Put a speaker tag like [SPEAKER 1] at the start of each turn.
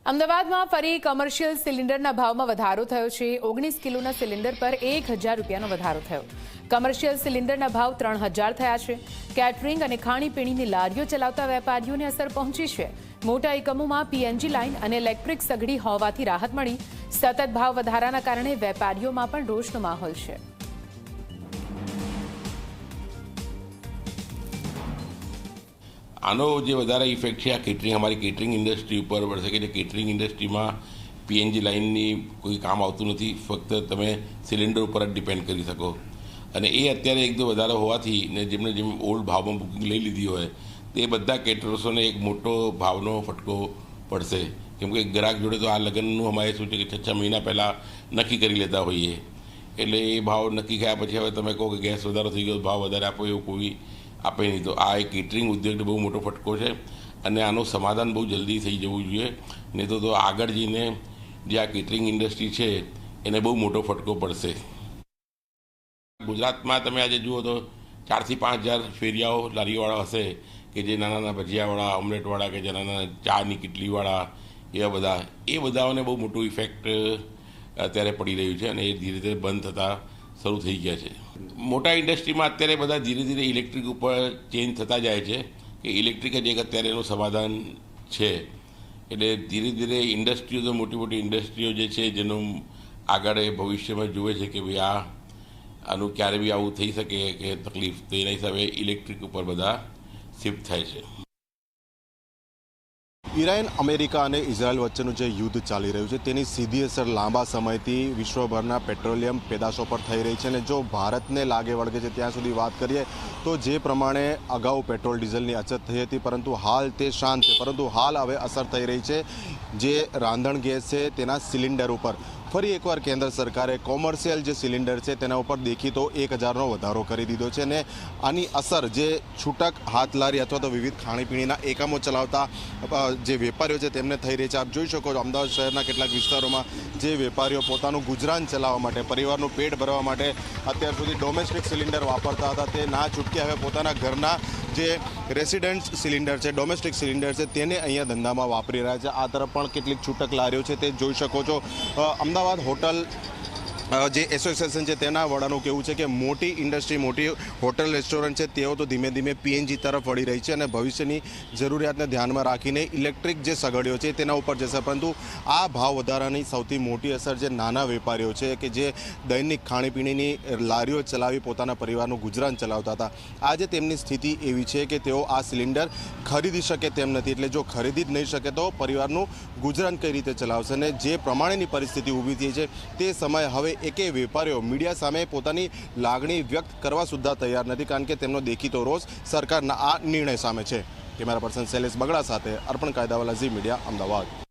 [SPEAKER 1] અમદાવાદમાં ફરી કમર્શિયલ સિલિન્ડરના ભાવમાં વધારો થયો છે। 19 કિલોના સિલિન્ડર પર 1000 રૂપિયાનો વધારો થયો। કમર્શિયલ સિલિન્ડરના ભાવ 3000 થયા છે। કેટરિંગ અને ખાણીપીણીની લારીઓ ચલાવતા વેપારીઓને અસર પહોંચી છે। મોટા એકમોમાં પીએનજી લાઇન અને ઇલેક્ટ્રિક સગડી હોવાથી રાહત મળી। સતત ભાવ વધારાના કારણે વેપારીઓમાં પણ રોષનો માહોલ છે।
[SPEAKER 2] આનો જે વધારે ઇફેક્ટ છે આ કેટરિંગ અમારી કેટરિંગ ઇન્ડસ્ટ્રી ઉપર પડશે કે જે કેટરિંગ ઇન્ડસ્ટ્રીમાં પીએનજી લાઇનની કોઈ કામ આવતું નથી। ફક્ત તમે સિલિન્ડર ઉપર જ ડિપેન્ડ કરી શકો અને એ અત્યારે એકદમ વધારે હોવાથી ને જેમને જેમ ઓલ્ડ ભાવમાં બુકિંગ લઈ લીધી હોય તે બધા કેટરર્સોને એક મોટો ભાવનો ફટકો પડશે। કેમ કે ગ્રાહક જોડે તો આ લગ્નનું અમારે શું છે કે 6 મહિના પહેલાં નક્કી કરી લેતા હોઈએ એટલે એ ભાવ નક્કી થયા પછી હવે તમે કહો કે ગેસ વધારો થઈ ગયો ભાવ વધારે આપો એવું કોઈ આપે નહીં। તો આ એક કેટરિંગ ઉદ્યોગને બહુ મોટો ફટકો છે અને આનું સમાધાન બહુ જલ્દી થઈ જવું જોઈએ, નહીં તો આગળ જઈને જે આ કેટરિંગ ઇન્ડસ્ટ્રી છે એને બહુ મોટો ફટકો પડશે। ગુજરાતમાં તમે આજે જુઓ તો 4 થી 5000 ફેરિયાઓ લારીવાળા હશે કે જે નાના ભજીયાવાળા, ઓમલેટવાળા કે જે નાના ચાની કિટલીવાળા એવા બધાઓને બહુ મોટું ઇફેક્ટ અત્યારે પડી રહ્યું છે અને એ ધીરે ધીરે બંધ થતાં શરૂ થઈ ગયા છે। મોટા ઇન્ડસ્ટ્રીમાં અત્યારે બધા ધીરે ધીરે ઇલેક્ટ્રિક ઉપર ચેન્જ થતા જાય છે કે ઇલેક્ટ્રિક જ એક અત્યારે એનું સમાધાન છે। એટલે ધીરે ધીરે ઇન્ડસ્ટ્રીઓ તો મોટી ઇન્ડસ્ટ્રીઓ જે છે જેનું આગળ ભવિષ્યમાં જુએ છે કે ભાઈ આનું ક્યારે બી આવું થઈ શકે કે તકલીફ, તો એના હિસાબે ઇલેક્ટ્રિક ઉપર બધા શિફ્ટ થાય છે।
[SPEAKER 3] ઈરાન, અમેરિકા અને ઇઝરાયલ વચ્ચેનું જે યુદ્ધ ચાલી રહ્યું છે તેની સીધી અસર લાંબા સમયથી વિશ્વભરના પેટ્રોલિયમ પેદાશો પર થઈ રહી છે અને જો ભારતને લાગે વળગે છે ત્યાં સુધી વાત કરીએ તો જે પ્રમાણે અગાઉ પેટ્રોલ ડીઝલની અછત થઈ હતી પરંતુ હાલ તે શાંત છે, પરંતુ હાલ હવે અસર થઈ રહી છે જે રાંધણ ગેસ છે તેના સિલિન્ડર ઉપર। ફરી એકવાર કેન્દ્ર સરકારે કોમર્શિયલ જે સિલિન્ડર છે તેના ઉપર દેખીતો 1000નો વધારો કરી દીધો છે અને આની અસર જે છૂટક હાથલારી અથવા તો વિવિધ ખાણીપીણીના એકમો ચલાવતા જે વેપારીઓ છે તેમને થઈ રહી છે। આપ જોઈ શકો છો અમદાવાદ શહેરના કેટલાક વિસ્તારોમાં જે વેપારીઓ પોતાનું ગુજરાન ચલાવવા માટે, પરિવારનું પેટ ભરવા માટે અત્યાર સુધી ડોમેસ્ટિક સિલિન્ડર વાપરતા હતા તે ના છૂટકે હવે પોતાના ઘરના જે રેસિડેન્ટ સિલિન્ડર છે, ડોમેસ્ટિક સિલિન્ડર છે તેને અહીંયા ધંધામાં વાપરી રહ્યા છે। આ તરફ પણ કેટલીક છૂટક લારીઓ છે તે જોઈ શકો છો। અમદાવાદ હોટલ જે એસોસિએશન છે તેના વડાનું કહેવું છે કે મોટી ઇન્ડસ્ટ્રી, મોટી હોટલ, રેસ્ટોરન્ટ છે તેઓ તો ધીમે ધીમે પીએનજી તરફ વળી રહી છે અને ભવિષ્યની જરૂરિયાતને ધ્યાનમાં રાખીને ઇલેક્ટ્રિક જે સગડીઓ છે તેના ઉપર જશે, પરંતુ આ ભાવ વધારાની સૌથી મોટી અસર જે નાના વેપારીઓ છે કે જે દૈનિક ખાણીપીણીની લારીઓ ચલાવી પોતાના પરિવારનું ગુજરાન ચલાવતા હતા, આજે તેમની સ્થિતિ એવી છે કે તેઓ આ સિલિન્ડર ખરીદી શકે તેમ નથી। એટલે જો ખરીદી જ નહીં શકે તો પરિવારનું ગુજરાન કઈ રીતે ચલાવશે અને જે પ્રમાણેની પરિસ્થિતિ ઊભી થઈ છે તે સમયે હવે એકે વેપારીઓ મીડિયા સામે પોતાની લાગણી વ્યક્ત કરવા સુદ્ધા તૈયાર નથી, કારણ કે તેમનો દેખીતો રોષ સરકારના આ નિર્ણય સામે છે। કેમેરા પર્સન શૈલેષ બગડા સાથે અર્પણ કાયદાવાલા, ઝી મીડિયા, અમદાવાદ।